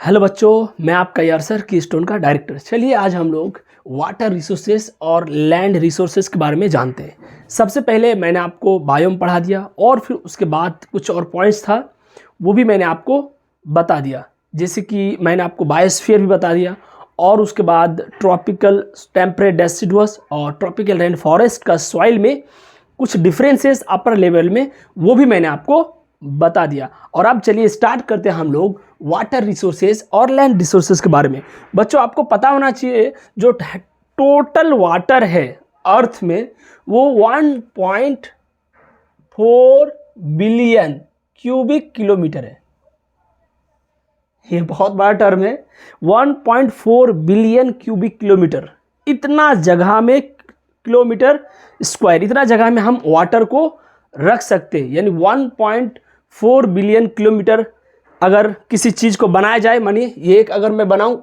Hello बच्चों, मैं आपका यार सर कीस्टोन का डायरेक्टर। चलिए आज हम लोग वाटर रिसोर्सेज और लैंड रिसोर्सेज के बारे में जानते हैं। सबसे पहले मैंने आपको बायोम पढ़ा दिया और फिर उसके बाद कुछ और पॉइंट्स था वो भी मैंने आपको बता दिया, जैसे कि मैंने आपको बायोस्फीयर भी बता दिया और उसके बाद ट्रॉपिकल टेम्परेट डेसिडुअस और ट्रॉपिकल रेन फॉरेस्ट का सॉइल में कुछ डिफरेंसेस अपर लेवल में वो भी मैंने आपको बता दिया। और अब चलिए स्टार्ट करते हैं हम लोग वाटर रिसोर्सेज और लैंड रिसोर्सेज के बारे में। बच्चों आपको पता होना चाहिए जो टोटल वाटर है अर्थ में वो 1.4 बिलियन क्यूबिक किलोमीटर है। ये बहुत बड़ा टर्म है, 1.4 बिलियन क्यूबिक किलोमीटर। इतना जगह में किलोमीटर स्क्वायर, इतना जगह में हम वाटर को रख सकते हैं। यानी 1.4 बिलियन किलोमीटर अगर किसी चीज़ को बनाया जाए, मानिए ये एक अगर मैं बनाऊं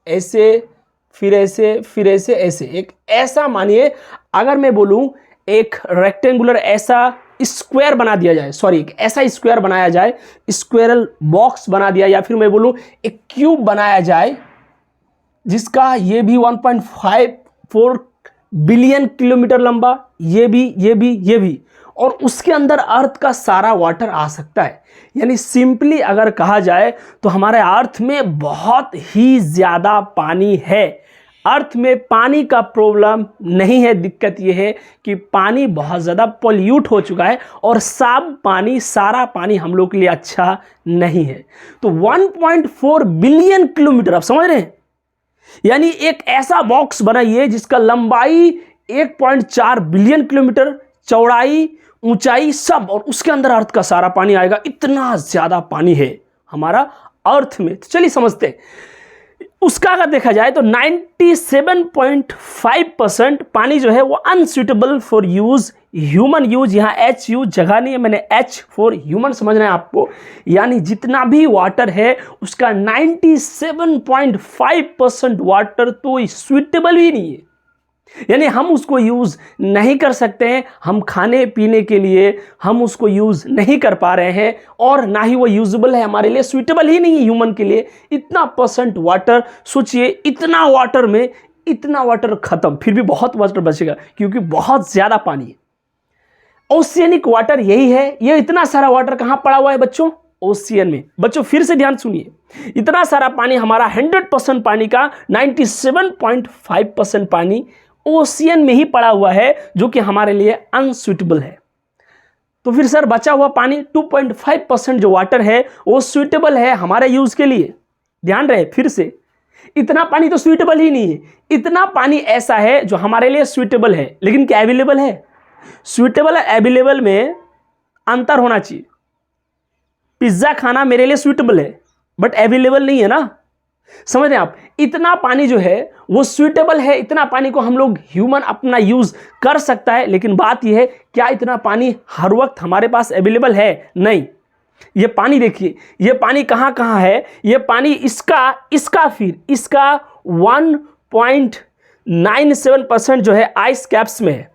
ऐसे फिर ऐसे फिर ऐसे ऐसे, एक ऐसा मानिए अगर मैं बोलूं एक रेक्टेंगुलर ऐसा स्क्वायर बना दिया जाए, सॉरी एक ऐसा स्क्वायर बनाया जाए, स्क्वायरल बॉक्स बना दिया, या फिर मैं बोलूं एक क्यूब बनाया जाए जिसका ये भी 1.54 बिलियन किलोमीटर लंबा, ये भी, और उसके अंदर अर्थ का सारा वाटर आ सकता है। यानी सिंपली अगर कहा जाए तो हमारे अर्थ में बहुत ही ज़्यादा पानी है। अर्थ में पानी का प्रॉब्लम नहीं है, दिक्कत ये है कि पानी बहुत ज़्यादा पोल्यूट हो चुका है और साफ पानी, सारा पानी हम लोग के लिए अच्छा नहीं है। तो 1.4 बिलियन किलोमीटर, आप समझ रहे हैं? यानी एक ऐसा बॉक्स बनाइए जिसका लंबाई 1.4 बिलियन किलोमीटर, चौड़ाई, ऊंचाई सब, और उसके अंदर अर्थ का सारा पानी आएगा। इतना ज्यादा पानी है हमारा अर्थ में। तो चलिए समझते हैं उसका। अगर देखा जाए तो 97.5% पानी जो है वो unsuitable for use, human use. यहाँ एच यूज जगह नहीं है, मैंने एच फॉर ह्यूमन समझना है आपको। यानी जितना भी वाटर है उसका 97.5% वाटर तो सुइटेबल ही नहीं है। यानी हम उसको यूज नहीं कर सकते हैं, हम खाने पीने के लिए हम उसको यूज नहीं कर पा रहे हैं, और ना ही वो यूजेबल है हमारे लिए, सुइटेबल ही नहीं है ह्यूमन के लिए। इतना परसेंट वाटर, सोचिए इतना वाटर में इतना वाटर खत्म, फिर भी बहुत वाटर बचेगा क्योंकि बहुत ज्यादा पानी है। ओशियनिक वाटर यही है। ये इतना सारा वाटर कहां पड़ा हुआ है बच्चों? ओशियन में। बच्चों फिर से ध्यान सुनिए, इतना सारा पानी, हमारा 100% पानी का 97.5% पानी ओशियन में ही पड़ा हुआ है, जो कि हमारे लिए अनसुइटेबल है। तो फिर सर बचा हुआ पानी 2.5% जो वाटर है वो सुइटेबल है हमारे यूज के लिए। ध्यान रहे, फिर से इतना पानी तो सुइटेबल ही नहीं है। इतना पानी ऐसा है जो हमारे लिए सुइटेबल है, लेकिन क्या अवेलेबल है? सुइटेबल और अवेलेबल में अंतर होना चाहिए। पिज्जा खाना मेरे लिए सुइटेबल है बट अवेलेबल नहीं है ना, समझ रहे हैं आप? इतना पानी जो है वो सुइटेबल है, इतना पानी को हम लोग ह्यूमन अपना यूज कर सकता है, लेकिन बात यह है क्या इतना पानी हर वक्त हमारे पास अवेलेबल है? नहीं। ये पानी देखिए, ये पानी कहां कहां है? ये पानी इसका 1.97% जो है आइस कैप्स में है।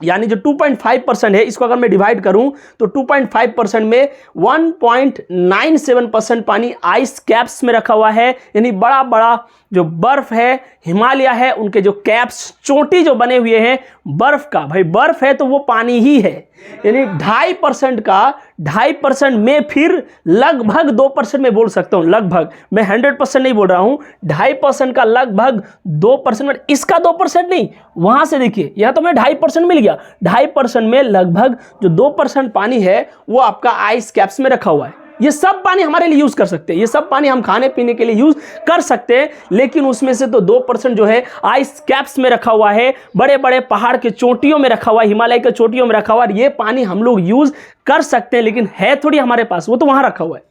यानी जो 2.5% है, इसको अगर मैं डिवाइड करूं तो 2.5% में 1.97% पानी आइस कैप्स में रखा हुआ है। यानी बड़ा बड़ा जो बर्फ है, हिमालय है, उनके जो कैप्स, चोटी जो बने हुए हैं बर्फ का, भाई बर्फ है तो वो पानी ही है। यानी 2.5% का 2.5% में फिर लगभग 2% में बोल सकता हूं, लगभग, मैं 100% नहीं बोल रहा हूं, 2.5% का लगभग 2%। इसका 2% नहीं, वहां से देखिए यहां तो मैं 2.5% मिल गया। 2.5% में लगभग जो 2% पानी है वो आपका आइस कैप्स में रखा हुआ है। ये सब पानी हमारे लिए यूज कर सकते हैं, ये सब पानी हम खाने पीने के लिए यूज कर सकते हैं, लेकिन उसमें से तो 2% जो है आइस कैप्स में रखा हुआ है, बड़े बड़े पहाड़ के चोटियों में रखा हुआ है, हिमालय के चोटियों में रखा हुआ है। ये पानी हम लोग यूज कर सकते हैं, लेकिन है थोड़ी हमारे पास, वो तो वहां रखा हुआ है।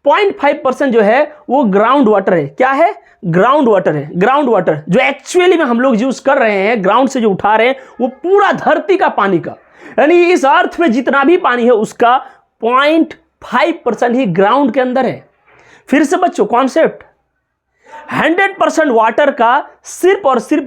0.5% जो है वो ग्राउंड वाटर है। क्या है? ग्राउंड वाटर है। ग्राउंड वाटर जो एक्चुअली में हम लोग यूज कर रहे हैं, ग्राउंड से जो उठा रहे हैं, वो पूरा धरती का पानी का, यानी इस अर्थ में जितना भी पानी है उसका 0.5% ही ग्राउंड के अंदर है। फिर से बच्चों कॉन्सेप्ट, 100% वाटर का सिर्फ और सिर्फ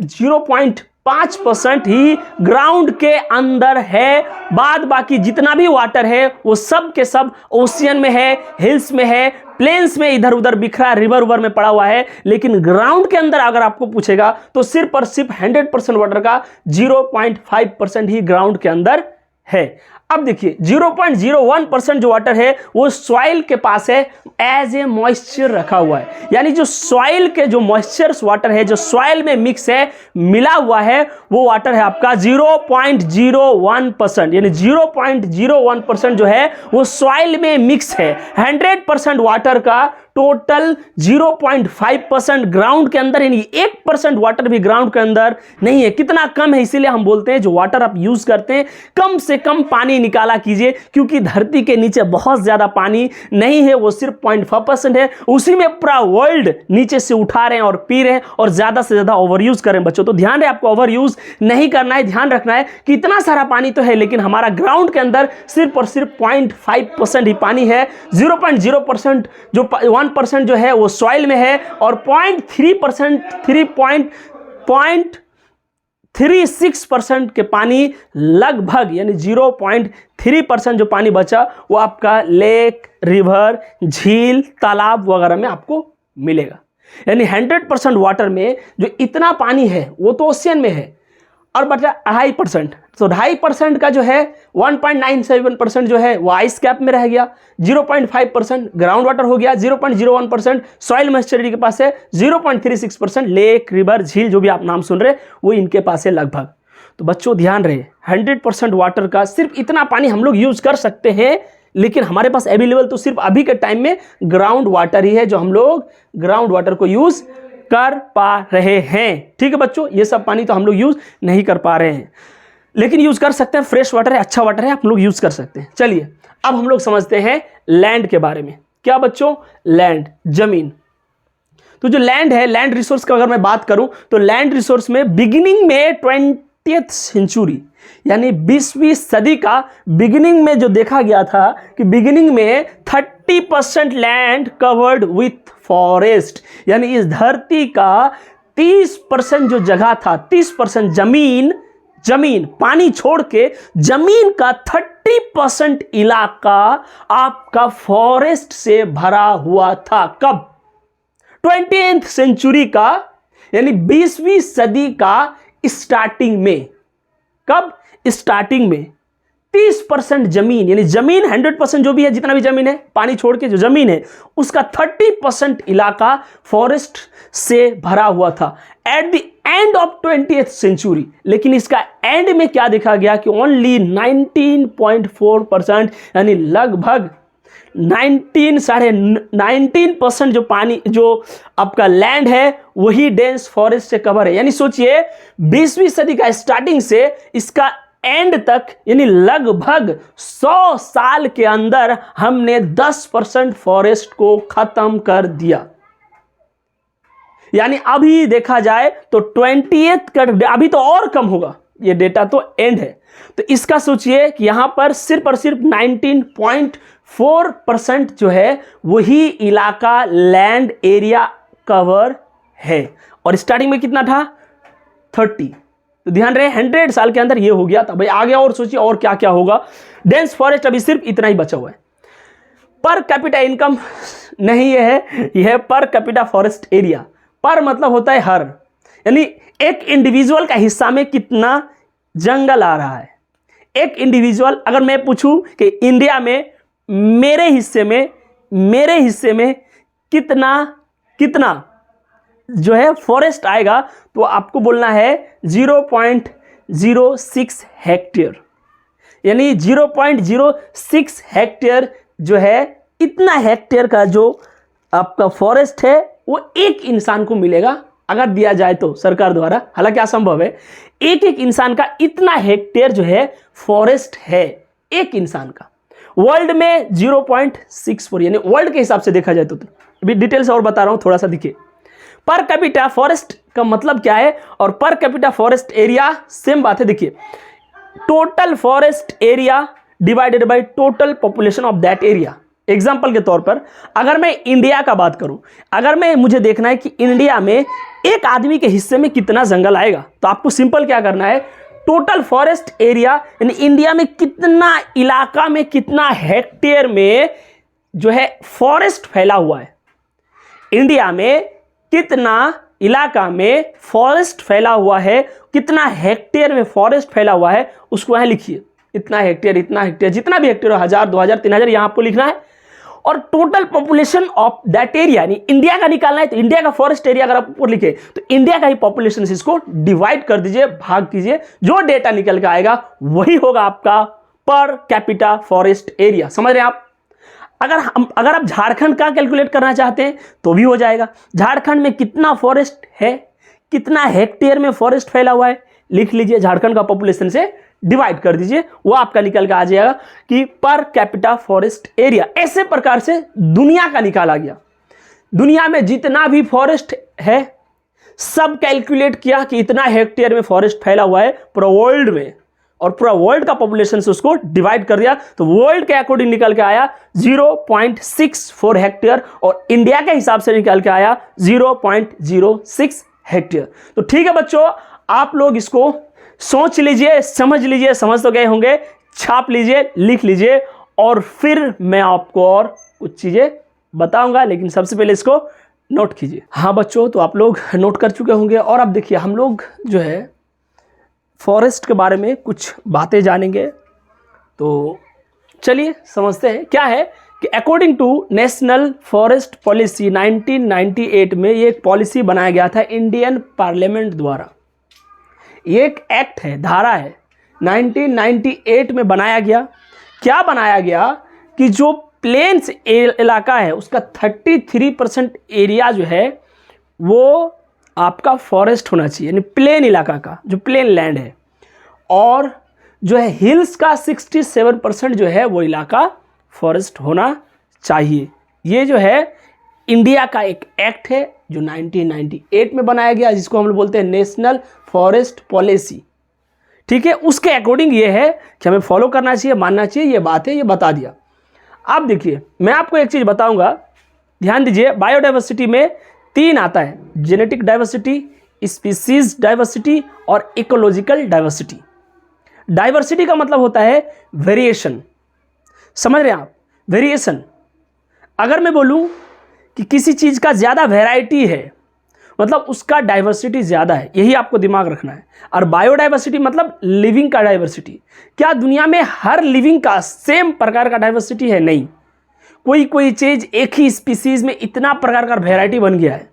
5% ही ग्राउंड के अंदर है। बाद बाकी जितना भी वाटर है वो सब के सब ओशियन में है, हिल्स में है, प्लेन्स में इधर उधर बिखरा, रिवर उवर में पड़ा हुआ है। लेकिन ग्राउंड के अंदर अगर आपको पूछेगा तो सिर्फ और सिर्फ 100% वाटर का 0.5% ही ग्राउंड के अंदर है। अब देखिए 0.01% जो वाटर है वो सॉइल के पास है, एज ए मॉइस्चर रखा हुआ है। यानी जो सॉइल के जो मॉइस्चर्स वाटर है, जो सॉइल में मिक्स है, मिला हुआ है, वो वाटर है आपका 0.01%। यानी 0.01% जो है वो सॉइल में मिक्स है। 100% वाटर का टोटल 0.5% ग्राउंड के अंदर, यानी 1% वाटर भी ग्राउंड के अंदर नहीं है। कितना कम है, इसीलिए हम बोलते हैं जो वाटर आप यूज करते हैं कम से कम पानी निकाला कीजिए, क्योंकि धरती के नीचे बहुत ज्यादा पानी नहीं है, वो सिर्फ 0.5% है। उसी में पूरा वर्ल्ड नीचे से उठा रहे हैं और पी रहे हैं और ज्यादा से ज्यादा ओवर यूज करें। बच्चों तो ध्यान रहे, आपको ओवर यूज नहीं करना है, ध्यान रखना है कि इतना सारा पानी तो है लेकिन हमारा ग्राउंड के अंदर सिर्फ और सिर्फ 0.5% ही पानी है। 0.0% जो 1% जो है वो सॉइल में है और 0.36% के पानी लगभग, यानी 0.3% जो पानी बचा वो आपका लेक, रिवर, झील, तालाब वगैरह में आपको मिलेगा। यानी 100% वाटर में जो इतना पानी है वो तो ओशियन में है और बचा 2.5%। तो 2.5% का जो है 1.97% जो है वो आइस कैप में रह गया। 0.5% ग्राउंड वाटर हो गया। 0.01% सॉइल मॉइस्चरिटी के पास है। 0.36% लेक, रिवर, झील जो भी आप नाम सुन रहे वो इनके पास है लगभग। तो बच्चों ध्यान रहे, 100% वाटर का सिर्फ इतना पानी हम लोग यूज कर सकते हैं, लेकिन हमारे पास अवेलेबल तो सिर्फ अभी के टाइम में ग्राउंड वाटर ही है, जो हम लोग ग्राउंड वाटर को यूज कर पा रहे हैं। ठीक है बच्चों, ये सब पानी तो हम लोग यूज नहीं कर पा रहे हैं, लेकिन यूज कर सकते हैं। फ्रेश वाटर है, अच्छा वाटर है, आप लोग यूज कर सकते हैं। चलिए अब हम लोग समझते हैं लैंड के बारे में। क्या बच्चों? लैंड, जमीन। तो जो लैंड है, लैंड रिसोर्स का अगर मैं बात करूं तो लैंड रिसोर्स में बिगिनिंग में 20th सेंचुरी यानी 20वीं सदी का बिगिनिंग में जो देखा गया था कि बिगिनिंग में 30% लैंड कवर्ड विथ फॉरेस्ट, यानी इस धरती का 30% जो जगह था, 30% जमीन पानी छोड़ के जमीन का 30% इलाका आपका फॉरेस्ट से भरा हुआ था। कब? 20th सेंचुरी का, यानी 20वीं सदी का स्टार्टिंग में। कब? स्टार्टिंग में 30% जमीन, यानी जमीन 100% जो भी है, जितना भी जमीन है पानी छोड़ के जो जमीन है उसका 30% इलाका फॉरेस्ट से भरा हुआ था at the end of 20th century. लेकिन इसका एंड में क्या देखा गया कि ओनली 19.4% यानी लगभग 19% जो पानी, जो आपका लैंड है वही डेंस फॉरेस्ट से कवर है। यानी सोचिए 20वीं सदी का स्टार्टिंग से इसका एंड तक, यानी लगभग 100 साल के अंदर हमने 10% फॉरेस्ट को खत्म कर दिया। यानी अभी देखा जाए तो 20th का, अभी तो और कम होगा, ये डेटा तो एंड है। तो इसका सोचिए कि यहां पर सिर्फ और सिर्फ 19.4% जो है वही इलाका लैंड एरिया कवर है, और स्टार्टिंग में कितना था? 30। तो ध्यान रहे 100 साल के अंदर ये हो गया था। भाई आगे और सोचिए और क्या क्या होगा। डेंस फॉरेस्ट अभी सिर्फ इतना ही बचा हुआ है। पर कैपिटा इनकम नहीं है, यह है पर कैपिटा फॉरेस्ट एरिया। पर मतलब होता है हर, यानी एक इंडिविजुअल का हिस्सा में कितना जंगल आ रहा है। एक इंडिविजुअल, अगर मैं पूछूं कि इंडिया में मेरे हिस्से में कितना जो है फॉरेस्ट आएगा, तो आपको बोलना है 0.06 हेक्टेयर। यानी 0.06 हेक्टेयर जो है, इतना हेक्टेयर का जो आपका फॉरेस्ट है वो एक इंसान को मिलेगा अगर दिया जाए तो सरकार द्वारा। हालांकि असंभव है, एक इंसान का इतना हेक्टेयर जो है फॉरेस्ट है, एक इंसान का। वर्ल्ड में 0.64, यानी वर्ल्ड के हिसाब से देखा जाए तो अभी डिटेल से और बता रहा हूं, थोड़ा सा देखिए। पर कैपिटा फॉरेस्ट का मतलब क्या है और per capita forest area same बात है। देखिए total forest area divided by total population of that area, example के तौर पर अगर मैं इंडिया का बात करूं, अगर मैं मुझे देखना है कि इंडिया में एक आदमी के हिस्से में कितना जंगल आएगा, तो आपको सिंपल क्या करना है, टोटल फॉरेस्ट एरिया यानी इंडिया में कितना इलाका में कितना हेक्टेयर में जो है फॉरेस्ट फैला हुआ है, इंडिया में कितना इलाका में फॉरेस्ट फैला हुआ है, कितना हेक्टेयर में फॉरेस्ट फैला हुआ है, उसको यहां लिखिए। इतना हेक्टेयर, जितना भी हेक्टेयर हो, 1000, 2000, 3000 यहां आपको लिखना है। और total population of that area यानी इंडिया का निकालना है, तो इंडिया का फॉरेस्ट एरिया अगर आप ऊपर लिखे तो इंडिया का ही पॉपुलेशन से इसको डिवाइड कर दीजिए, भाग कीजिए, जो डेटा निकल के आएगा वही होगा आपका पर कैपिटा फॉरेस्ट एरिया। समझ रहे हैं आप? अगर आप झारखंड का कैलकुलेट करना चाहते हैं तो भी हो जाएगा। झारखंड में कितना फॉरेस्ट है, कितना हेक्टेयर में फॉरेस्ट फैला हुआ है, लिख लीजिए, झारखंड का पॉपुलेशन से डिवाइड कर दीजिए, वो आपका निकल के आ जाएगा कि पर कैपिटा फॉरेस्ट एरिया। ऐसे प्रकार से दुनिया का निकाला गया। दुनिया में जितना भी फॉरेस्ट है सब कैलकुलेट किया कि इतना हेक्टेयर में फॉरेस्ट फैला हुआ है पूरा वर्ल्ड में, और पूरा वर्ल्ड का पॉपुलेशन से उसको डिवाइड कर दिया, तो वर्ल्ड के अकॉर्डिंग निकल के आया 0.64 हेक्टेयर, और इंडिया के हिसाब से निकल के आया 0.06 हेक्टेयर। तो ठीक है बच्चों, आप लोग इसको सोच लीजिए, समझ तो गए होंगे, छाप लीजिए, लिख लीजिए, और फिर मैं आपको और कुछ चीजें बताऊंगा, लेकिन सबसे पहले इसको नोट कीजिए। हाँ बच्चों, तो आप लोग नोट कर चुके होंगे, और अब देखिए हम लोग जो है फॉरेस्ट के बारे में कुछ बातें जानेंगे। तो चलिए समझते हैं क्या है कि according to national forest policy 1998 में ये एक पॉलिसी बनाया गया था इंडियन पार्लियामेंट द्वारा। ये एक एक्ट है, धारा है, 1998 में बनाया गया। क्या बनाया गया कि जो प्लेन्स इलाका है उसका 33% एरिया जो है वो आपका फॉरेस्ट होना चाहिए, यानी प्लेन इलाका का जो प्लेन लैंड है, और जो है हिल्स का 67% जो है वो इलाका फॉरेस्ट होना चाहिए। ये जो है इंडिया का एक एक्ट है जो 1998 में बनाया गया, जिसको हम लोग बोलते हैं नेशनल फॉरेस्ट पॉलिसी। ठीक है, उसके अकॉर्डिंग ये है कि हमें फॉलो करना चाहिए, मानना चाहिए, ये बात है, ये बता दिया। अब देखिए मैं आपको एक चीज़ बताऊंगा, ध्यान दीजिए। बायोडाइवर्सिटी में 3 आता है, जेनेटिक डाइवर्सिटी, स्पीसीज डाइवर्सिटी और इकोलॉजिकल डाइवर्सिटी। डाइवर्सिटी का मतलब होता है वेरिएशन, समझ रहे हैं आप? वेरिएशन, अगर मैं बोलूं कि किसी चीज़ का ज़्यादा वैरायटी है मतलब उसका डाइवर्सिटी ज़्यादा है, यही आपको दिमाग रखना है। और बायोडाइवर्सिटी मतलब लिविंग का डाइवर्सिटी। क्या दुनिया में हर लिविंग का सेम प्रकार का डाइवर्सिटी है? नहीं, कोई चीज़ एक ही स्पीसीज में इतना प्रकार का वैरायटी बन गया है।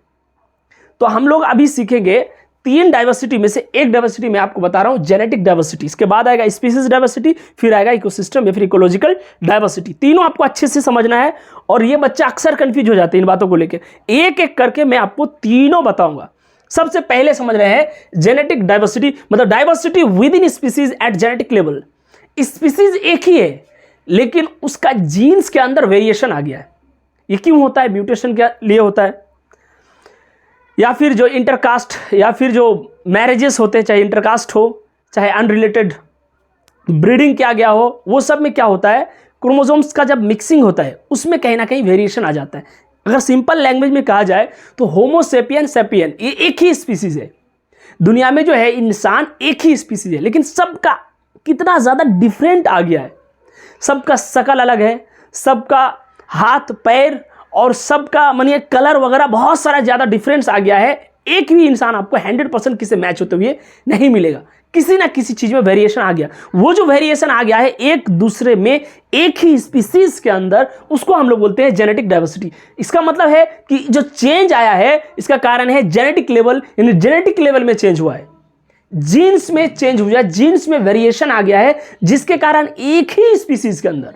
तो हम लोग अभी सीखेंगे 3 डाइवर्सिटी में से एक डाइवर्सिटी मैं आपको बता रहा हूं, जेनेटिक डाइवर्सिटी। इसके बाद आएगा स्पीसीज डाइवर्सिटी, फिर आएगा इकोसिस्टम या फिर इकोलॉजिकल डाइवर्सिटी। तीनों आपको अच्छे से समझना है, और ये बच्चा अक्सर कंफ्यूज हो जाते हैं इन बातों को लेकर। एक एक करके मैं आपको तीनों बताऊंगा। सबसे पहले समझ रहे हैं जेनेटिक डाइवर्सिटी, मतलब diversity with in species at genetic level. Species एक ही है लेकिन उसका जीन्स के अंदर वेरिएशन आ गया है। ये क्यों होता है? म्यूटेशन के लिए होता है, या फिर जो इंटरकास्ट या फिर जो मैरिजेस होते हैं, चाहे इंटरकास्ट हो चाहे अनरिलेटेड ब्रीडिंग किया गया हो, वो सब में क्या होता है, क्रोमोसोम्स का जब मिक्सिंग होता है उसमें कहीं ना कहीं वेरिएशन आ जाता है। अगर सिंपल लैंग्वेज में कहा जाए तो होमो सेपियन सेपियन ये एक ही स्पीसीज है। दुनिया में जो है इंसान एक ही स्पीसीज है, लेकिन सबका कितना ज़्यादा डिफरेंट आ गया है। सबका शकल अलग है, सबका हाथ पैर और सबका मानिए कलर वगैरह बहुत सारा ज़्यादा डिफरेंस आ गया है। एक भी इंसान आपको 100% किसी मैच होते हुए नहीं मिलेगा, किसी ना किसी चीज़ में वेरिएशन आ गया। वो जो वेरिएशन आ गया है एक दूसरे में एक ही स्पीसीज के अंदर, उसको हम लोग बोलते हैं जेनेटिक डाइवर्सिटी। इसका मतलब है कि जो चेंज आया है इसका कारण है जेनेटिक लेवल, यानी जेनेटिक लेवल में चेंज हुआ है, जीन्स में चेंज हुआ, जीन्स में वेरिएशन आ गया है, जिसके कारण एक ही स्पीसीज के अंदर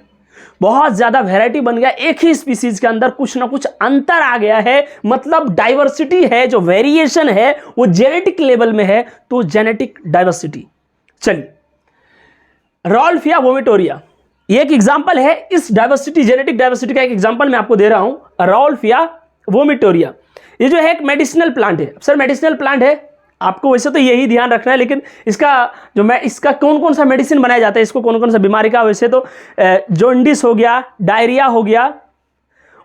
बहुत ज्यादा वैरायटी बन गया। एक ही स्पीसीज के अंदर कुछ ना कुछ अंतर आ गया है, मतलब डाइवर्सिटी है, जो वेरिएशन है वो जेनेटिक लेवल में है, तो जेनेटिक डाइवर्सिटी। चलिए, रॉल्फिया वोमिटोरिया ये एक एग्जांपल है इस डाइवर्सिटी, जेनेटिक डाइवर्सिटी का एक एग्जांपल मैं आपको दे रहा हूं। रॉल्फिया वोमिटोरिया ये जो है एक मेडिसिनल प्लांट है। सर मेडिसिनल प्लांट है, आपको वैसे तो यही ध्यान रखना है, लेकिन इसका कौन कौन सा मेडिसिन बनाया जाता है, इसको कौन कौन सा बीमारी का, वैसे तो जॉन्डिस हो गया, डायरिया हो गया,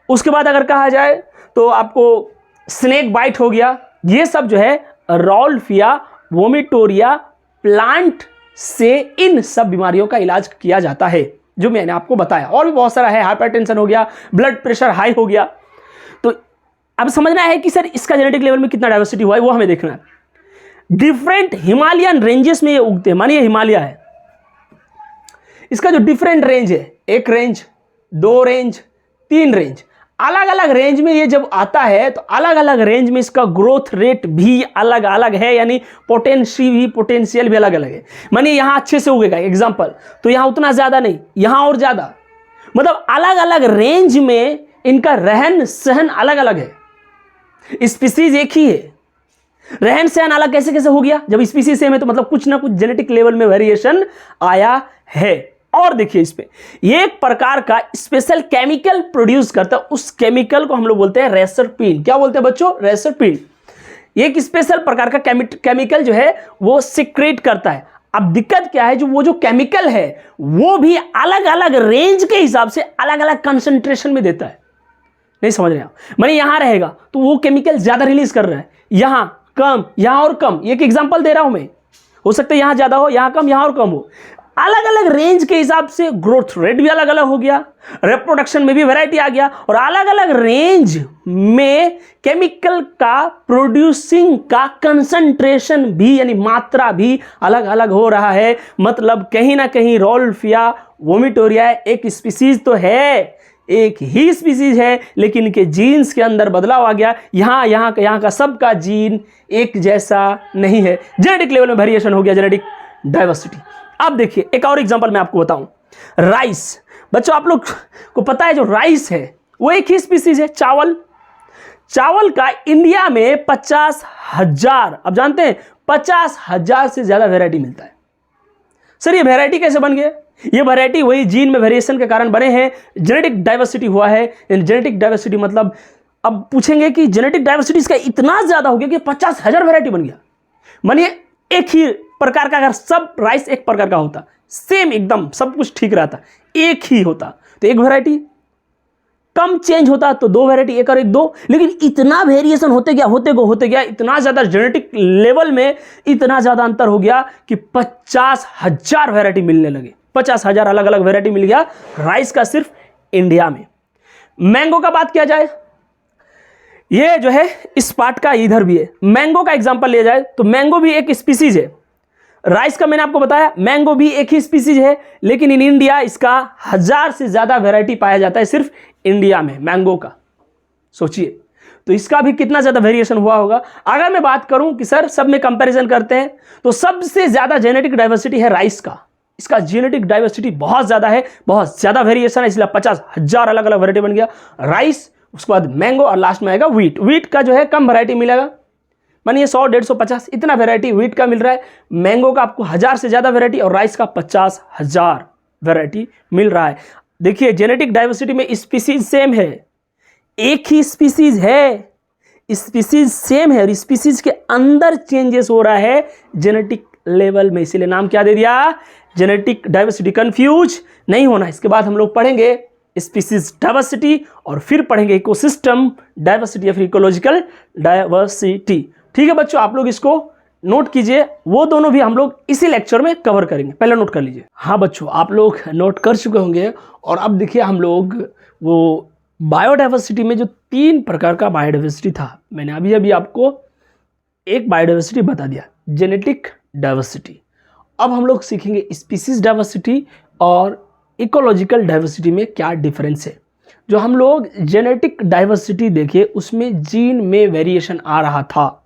उसके बाद अगर कहा जाए तो आपको स्नेक बाइट हो गया, ये सब जो है रॉल्फिया वोमिटोरिया प्लांट से इन सब बीमारियों का इलाज किया जाता है जो मैंने आपको बताया। और भी बहुत सारा है, हाइपरटेंशन हो गया, ब्लड प्रेशर हाई हो गया। तो अब समझना है कि सर इसका जेनेटिक लेवल में कितना डाइवर्सिटी हुआ है, वो हमें देखना है। डिफरेंट हिमालयन रेंजेस में ये उगते हैं, मानिए हिमालय है, इसका जो डिफरेंट रेंज है, 1 रेंज, 2 रेंज, 3 रेंज, अलग अलग रेंज में ये जब आता है तो अलग अलग रेंज में इसका ग्रोथ रेट भी अलग अलग है, यानी पोटेंशियल भी अलग अलग है। मानिए यहाँ अच्छे से उगेगा एग्जाम्पल, तो यहाँ उतना ज़्यादा नहीं, यहाँ और ज़्यादा, मतलब अलग अलग रेंज में इनका रहन सहन अलग अलग है। स्पीसीज एक ही है, रहन सहन अलग कैसे कैसे हो गया? जब स्पीसीज सेम है तो मतलब कुछ ना कुछ जेनेटिक लेवल में वेरिएशन आया है। और देखिए इस पे एक प्रकार का स्पेशल केमिकल प्रोड्यूस करता है, उस केमिकल को हम लोग बोलते हैं रेसरपिन। क्या बोलते हैं बच्चों? रेसरपिन। एक स्पेशल प्रकार का केमिकल जो है वो सिक्रेट करता है। अब दिक्कत क्या है, जो वो जो केमिकल है वो भी अलग अलग रेंज के हिसाब से अलग अलग कंसंट्रेशन में देता है। नहीं समझ रहे आप? माने यहां रहेगा तो वो केमिकल ज्यादा रिलीज कर रहा है, यहां कम, यहां और कम। एक एग्जांपल दे रहा हूं मैं, हो सकता है यहां ज्यादा हो, यहां कम, यहां और कम हो। अलग अलग रेंज के हिसाब से ग्रोथ रेट भी अलग अलग हो गया, रिप्रोडक्शन में भी वैरायटी आ गया, और अलग अलग रेंज में केमिकल का प्रोड्यूसिंग का कंसंट्रेशन भी यानी मात्रा भी अलग अलग हो रहा है। मतलब कहीं ना कहीं रॉल्फिया वोमिटोरिया एक स्पीसीज तो है, एक ही स्पीसीज है, लेकिन इनके जीन्स के अंदर बदलाव आ गया। यहाँ का सबका जीन एक जैसा नहीं है, जेनेटिक लेवल में वेरिएशन हो गया, जेनेटिक डाइवर्सिटी। अब देखिए एक और एग्जांपल मैं आपको बताऊं, राइस। बच्चों आप लोग को पता है जो राइस है वो एक ही स्पीसीज है, चावल। चावल का इंडिया में 50,000, अब जानते हैं 50,000 से ज्यादा वैरायटी मिलता है। सर ये वैरायटी कैसे बन गया? ये वैरायटी वही जीन में वेरिएशन के कारण बने हैं, जेनेटिक डाइवर्सिटी हुआ है। जेनेटिक डाइवर्सिटी मतलब अब पूछेंगे कि जेनेटिक डाइवर्सिटी इसका इतना ज्यादा हो गया कि 50,000 वैरायटी बन गया। मानिए एक ही प्रकार का अगर सब राइस एक प्रकार का होता, सेम एकदम सब कुछ ठीक रहता, एक ही होता, तो एक वैरायटी, कम चेंज होता तो 2 वैरायटी, एक और एक 2। लेकिन इतना वेरिएशन होते गया, इतना ज्यादा जेनेटिक लेवल में इतना ज्यादा अंतर हो गया कि 50,000 वैरायटी मिलने लगे। 50,000 अलग अलग वैरायटी मिल गया राइस का सिर्फ इंडिया में। मैंगो का बात किया जाए, ये जो है इस पार्ट का इधर भी है। मैंगो का एग्जांपल लिया जाए तो मैंगो भी एक स्पीसीज है, राइस का मैंने आपको बताया मैंगो भी एक ही स्पीसीज है, लेकिन इन इंडिया इसका 1000 से ज्यादा वैरायटी पाया जाता है सिर्फ इंडिया में मैंगो का। सोचिए तो इसका भी कितना ज्यादा वेरिएशन हुआ होगा। अगर मैं बात करूं कि सर सब में कंपैरिजन करते हैं तो सबसे ज्यादा जेनेटिक डाइवर्सिटी है राइस का, इसका जेनेटिक डाइवर्सिटी बहुत ज्यादा है, बहुत ज्यादा वेरिएशन है, इसलिए 50,000 अलग अलग वैरायटी बन गया राइस। उसके बाद मैंगो और लास्ट में आएगा व्हीट। व्हीट का जो है कम वैरायटी मिलेगा, मानिए 100, 150, 50 इतना वैरायटी व्हीट का मिल रहा है। मैंगो का आपको 1000 से ज्यादा वैरायटी और राइस का 50,000 वैरायटी मिल रहा है। देखिए जेनेटिक डाइवर्सिटी में स्पीसीज सेम है, एक ही स्पीसीज है, स्पीसीज सेम है और स्पीसीज के अंदर चेंजेस हो रहा है जेनेटिक लेवल में, इसीलिए नाम क्या दे दिया? Genetic diversity. कंफ्यूज नहीं होना। इसके बाद हम लोग पढ़ेंगे स्पीसीज डाइवर्सिटी और फिर पढ़ेंगे इकोसिस्टम डाइवर्सिटी या फिर इकोलॉजिकल डाइवर्सिटी। ठीक है बच्चों, आप लोग इसको नोट कीजिए, वो दोनों भी हम लोग इसी लेक्चर में कवर करेंगे, पहले नोट कर लीजिए। हाँ बच्चों आप लोग नोट कर चुके होंगे। और अब देखिए हम लोग वो बायोडाइवर्सिटी में जो 3 प्रकार का बायोडाइवर्सिटी था, मैंने अभी अभी आपको एक बायोडाइवर्सिटी बता दिया, जेनेटिक डाइवर्सिटी। अब हम लोग सीखेंगे स्पीसीज डाइवर्सिटी और इकोलॉजिकल डाइवर्सिटी में क्या डिफरेंस है। जो हम लोग जेनेटिक डाइवर्सिटी देखे उसमें जीन में वेरिएशन आ रहा था,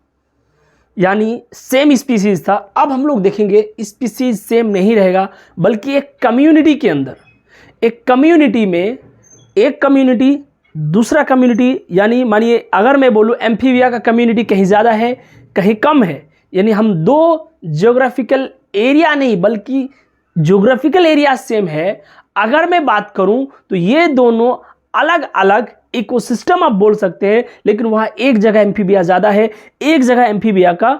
यानी सेम स्पीसीज था। अब हम लोग देखेंगे स्पीसीज सेम नहीं रहेगा, बल्कि एक कम्युनिटी के अंदर, एक कम्युनिटी में एक कम्युनिटी दूसरा कम्युनिटी, यानी मानिए अगर मैं बोलूँ एम्फीबिया का कम्युनिटी कहीं ज़्यादा है कहीं कम है, यानी हम 2 जियोग्राफिकल एरिया नहीं बल्कि जियोग्राफिकल एरिया सेम है। अगर मैं बात करूं तो ये दोनों अलग अलग इकोसिस्टम आप बोल सकते हैं, लेकिन वहां एक जगह एम्फीबिया ज़्यादा है, एक जगह एम्फीबिया का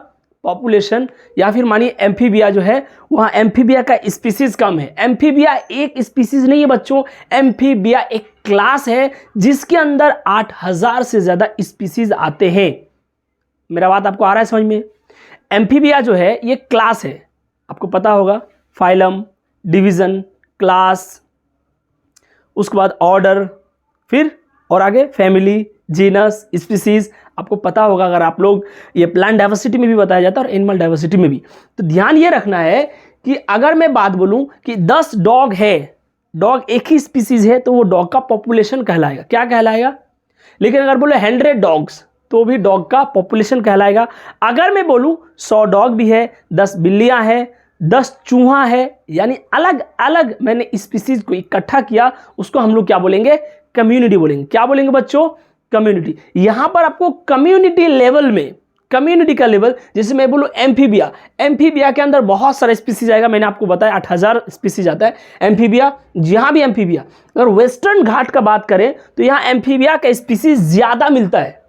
पॉपुलेशन, या फिर मानिए एम्फीबिया जो है वहाँ एम्फीबिया का स्पीसीज कम है। एम्फीबिया एक स्पीसीज नहीं है बच्चों, एम्फीबिया एक क्लास है जिसके अंदर 8000 से ज़्यादा स्पीसीज आते हैं। मेरा बात आपको आ रहा है समझ में? एम्फीबिया जो है ये क्लास है, आपको पता होगा, फाइलम, डिवीजन, क्लास, उसके बाद ऑर्डर, फिर और आगे फैमिली, जीनस, स्पीसीज, आपको पता होगा। अगर आप लोग ये प्लांट डाइवर्सिटी में भी बताया जाता है और एनिमल डाइवर्सिटी में भी। तो ध्यान ये रखना है कि अगर मैं बात बोलूं कि 10 डॉग है, डॉग एक ही स्पीसीज है, तो वो डॉग का पॉपुलेशन कहलाएगा। क्या कहलाएगा? लेकिन अगर बोले 100 डॉग्स तो भी डॉग का पॉपुलेशन कहलाएगा। अगर मैं बोलूं 100 डॉग भी है, 10 बिल्लियां हैं, 10 चूहा है, यानी अलग अलग मैंने स्पीसीज को इकट्ठा किया, उसको हम लोग क्या बोलेंगे? कम्युनिटी बोलेंगे। क्या बोलेंगे बच्चों? कम्युनिटी। यहां पर आपको कम्युनिटी लेवल में, कम्युनिटी का लेवल, जैसे मैं बोलूं एम्फीबिया, एम्फीबिया के अंदर बहुत सारा स्पीसीज आएगा, मैंने आपको बताया 8000 स्पीसीज आता है एम्फीबिया। जहां भी एम्फीबिया, अगर वेस्टर्न घाट का बात करें तो यहां एम्फीबिया का स्पीसीज ज्यादा मिलता है,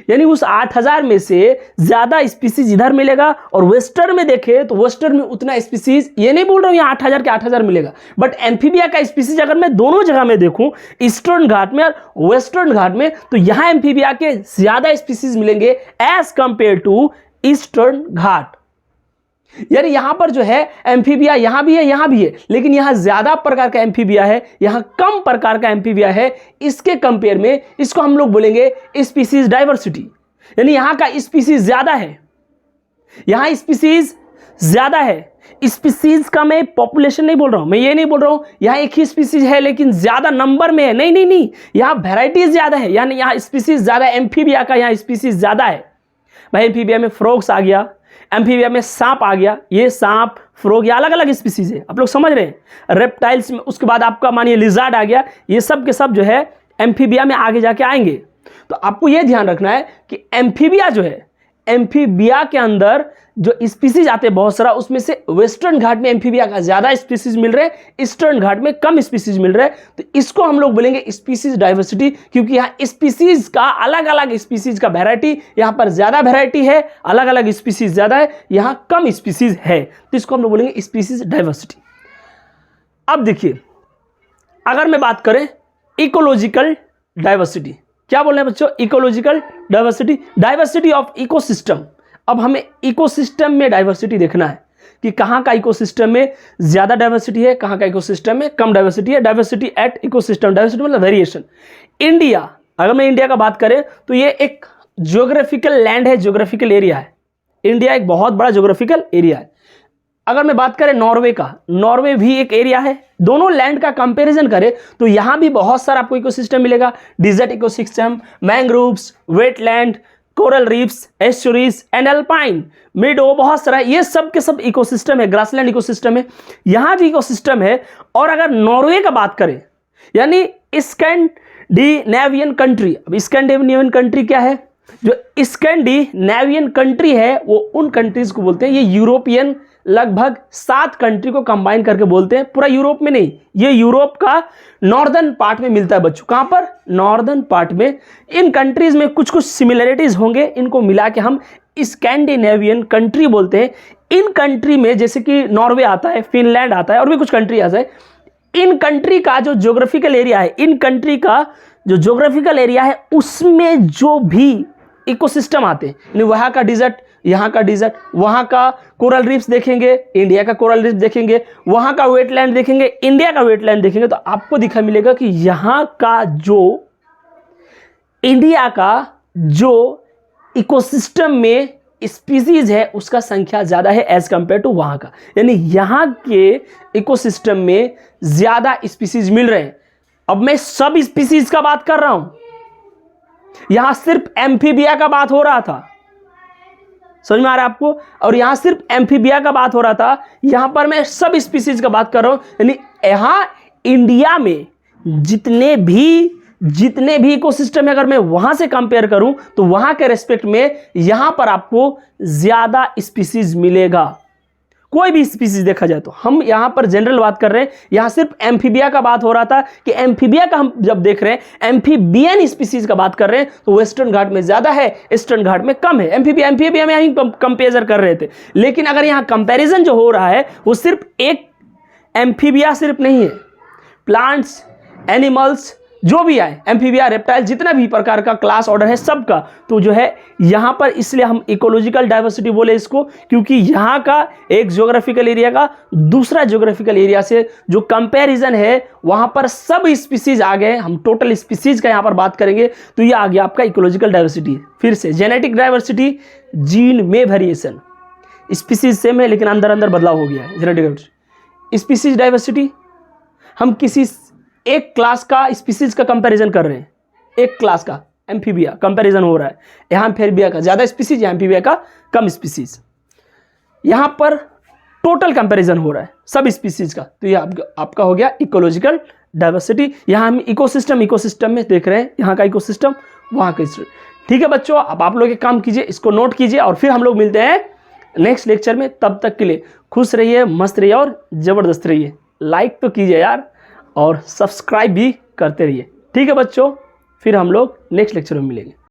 यानी उस 8000 में से ज्यादा स्पीसीज इधर मिलेगा। और वेस्टर्न में देखें तो वेस्टर्न में उतना स्पीसीज, ये नहीं बोल रहा हूं यहां 8000 के 8000 मिलेगा, बट एम्फीबिया का स्पीसीज अगर मैं दोनों जगह में देखूं, ईस्टर्न घाट में और वेस्टर्न घाट में, तो यहां एम्फीबिया के ज्यादा स्पीसीज मिलेंगे एज कंपेयर टू ईस्टर्न घाट। यानी यहां पर जो है एम्फीबिया यहां भी है, यहां भी है, लेकिन यहां ज्यादा प्रकार का एम्फीबिया है, यहां कम प्रकार का एम्फीबिया है। इसके कंपेयर में इसको हम लोग बोलेंगे स्पीसीज डाइवर्सिटी, यानी यहां का स्पीसीज ज्यादा है, यहां स्पीसीज ज्यादा है। स्पीसीज का मैं पॉपुलेशन नहीं बोल रहा हूं, मैं ये नहीं बोल रहा हूं यहां एक ही स्पीसीज है लेकिन ज्यादा नंबर में है, नहीं नहीं नहीं, यहां वेराइटीज ज्यादा है, यानी यहां स्पीसीज ज्यादा, एम्फीबिया का यहां स्पीसीज ज्यादा है। भाई एम्फीबिया में फ्रॉग्स आ गया, एम्फीबिया में सांप आ गया, ये सांप, फ्रॉग, ये अलग अलग स्पीसीज है, आप लोग समझ रहे हैं। रेप्टाइल्स में उसके बाद आपका मानिए लिजार्ड आ गया, ये सब के सब जो है एम्फीबिया में आगे जाके आएंगे। तो आपको ये ध्यान रखना है कि एम्फीबिया जो है, एम्फीबिया के अंदर जो स्पीसीज आते हैं बहुत सारा, उसमें से वेस्टर्न घाट में एम्फीबिया का ज्यादा स्पीसीज मिल रहे हैं, ईस्टर्न घाट में कम स्पीसीज मिल रहे हैं। तो इसको हम लोग बोलेंगे स्पीसीज डाइवर्सिटी, क्योंकि यहाँ स्पीसीज का अलग अलग स्पीसीज का वैरायटी, यहाँ पर ज्यादा वैरायटी है, अलग अलग स्पीसीज ज्यादा है, यहाँ कम स्पीसीज है, तो इसको हम लोग बोलेंगे स्पीसीज डाइवर्सिटी। अब देखिए, अगर मैं बात करें इकोलॉजिकल डाइवर्सिटी, क्या बोल रहे हैं बच्चों? Ecological diversity, diversity of ecosystem. अब हमें इकोसिस्टम में डाइवर्सिटी देखना है कि कहाँ का इकोसिस्टम में ज्यादा डाइवर्सिटी है, कहाँ का इकोसिस्टम में कम डाइवर्सिटी है। डाइवर्सिटी एट इकोसिस्टम, डाइवर्सिटी मतलब वेरिएशन। इंडिया, अगर मैं इंडिया का बात करें तो ये एक ज्योग्राफिकल लैंड है, ज्योग्राफिकल एरिया है। इंडिया एक बहुत बड़ा ज्योग्राफिकल एरिया है। अगर मैं बात करें नॉर्वे का, नॉर्वे भी एक एरिया है। दोनों लैंड का कंपैरिजन करें तो यहां भी बहुत सारा आपको इकोसिस्टम मिलेगा, desert ecosystem, mangroves, wetland, coral reefs, estuaries and alpine meadow, बहुत सारा, ये सब के सब इकोसिस्टम है, ग्रासलैंड इकोसिस्टम है, यहां भी इकोसिस्टम है। और अगर नॉर्वे का बात करें, यानी स्कैंडिनेवियन कंट्री, अब स्कैंडिनेवियन कंट्री क्या है? जो स्कैंडिनेवियन कंट्री है वो उन कंट्रीज को बोलते हैं, ये यूरोपियन लगभग 7 कंट्री को कंबाइन करके बोलते हैं, पूरा यूरोप में नहीं, ये यूरोप का नॉर्दर्न पार्ट में मिलता है बच्चों। कहां पर? नॉर्दर्न पार्ट में। इन कंट्रीज में कुछ कुछ सिमिलरिटीज होंगे, इनको मिला के हम स्कैंडिनेवियन कंट्री बोलते हैं। इन कंट्री में जैसे कि नॉर्वे आता है, फिनलैंड आता है, और भी कुछ कंट्री आता है। इन कंट्री का जो ज्योग्राफिकल एरिया है, इन कंट्री का जो ज्योग्राफिकल एरिया है, उसमें जो भी इकोसिस्टम आते हैं, वहां का डिजर्ट, यहाँ का डिजर्ट, वहां का कोरल रीफ्स देखेंगे, इंडिया का कोरल रीफ देखेंगे, वहां का वेटलैंड देखेंगे, इंडिया का वेटलैंड देखेंगे, तो आपको दिखा मिलेगा कि यहां का जो इंडिया का जो इकोसिस्टम में स्पीसीज है उसका संख्या ज्यादा है एज कंपेयर टू वहां का, यानी यहां के इकोसिस्टम में ज्यादा स्पीसीज मिल रहे हैं। अब मैं सब स्पीसीज का बात कर रहा हूं, यहां सिर्फ एम्फीबिया का बात हो रहा था, समझ में आ रहा है आपको? और यहां सिर्फ एम्फीबिया का बात हो रहा था, यहां पर मैं सब स्पीसीज का बात कर रहा हूं। यानी यहां इंडिया में जितने भी इकोसिस्टम है, अगर मैं वहां से कंपेयर करूं तो वहां के रेस्पेक्ट में यहां पर आपको ज्यादा स्पीसीज मिलेगा। कोई भी स्पीसीज देखा जाए तो। हम यहाँ पर जनरल बात कर रहे हैं, यहाँ सिर्फ एम्फीबिया का बात हो रहा था कि एम्फीबिया का हम जब देख रहे हैं, एम्फीबियन स्पीसीज का बात कर रहे हैं तो वेस्टर्न घाट में ज्यादा है, ईस्टर्न घाट में कम है। एम्फीबिया में यहीं कंपेयर कर रहे थे, लेकिन अगर यहाँ कंपेरिजन जो हो रहा है वो सिर्फ एक एम्फीबिया सिर्फ नहीं है, प्लांट्स, एनिमल्स जो भी आए, एम्फीबिया, रेप्टाइल, जितना भी प्रकार का क्लास ऑर्डर है सबका, तो जो है यहाँ पर इसलिए हम इकोलॉजिकल डाइवर्सिटी बोले इसको, क्योंकि यहाँ का एक ज्योग्राफिकल एरिया का दूसरा ज्योग्राफिकल एरिया से जो कंपैरिजन है वहाँ पर सब स्पीसीज आ गए। हम टोटल स्पीसीज का यहाँ पर बात करेंगे तो ये आ गया आपका इकोलॉजिकल डाइवर्सिटी। फिर से जेनेटिक डाइवर्सिटी, जीन में वेरिएशन, स्पीसीज सेम है लेकिन अंदर अंदर बदलाव हो गया है, जेनेटिक डाइवर्सिटी। स्पीसीज डाइवर्सिटी, हम किसी एक क्लास का स्पीसीज का कंपैरिजन कर रहे हैं, एक क्लास का एम्फीबिया कंपैरिजन हो रहा है, यहाँ एम्फीबिया का ज़्यादा स्पीसीज, यहाँ एम्फीबिया का कम स्पीसीज, यहाँ पर टोटल कंपैरिजन हो रहा है सब स्पीसीज का, तो ये आपका हो गया इकोलॉजिकल डाइवर्सिटी। यहाँ हम इकोसिस्टम में देख रहे हैं, यहाँ का इकोसिस्टम, वहाँ का। ठीक है बच्चों, अब आप लोग एक काम कीजिए, इसको नोट कीजिए और फिर हम लोग मिलते हैं नेक्स्ट लेक्चर में। तब तक के लिए खुश रहिए, मस्त रहिए और ज़बरदस्त रहिए। लाइक तो कीजिए यार और सब्सक्राइब भी करते रहिए। ठीक है बच्चों, फिर हम लोग नेक्स्ट लेक्चर में मिलेंगे।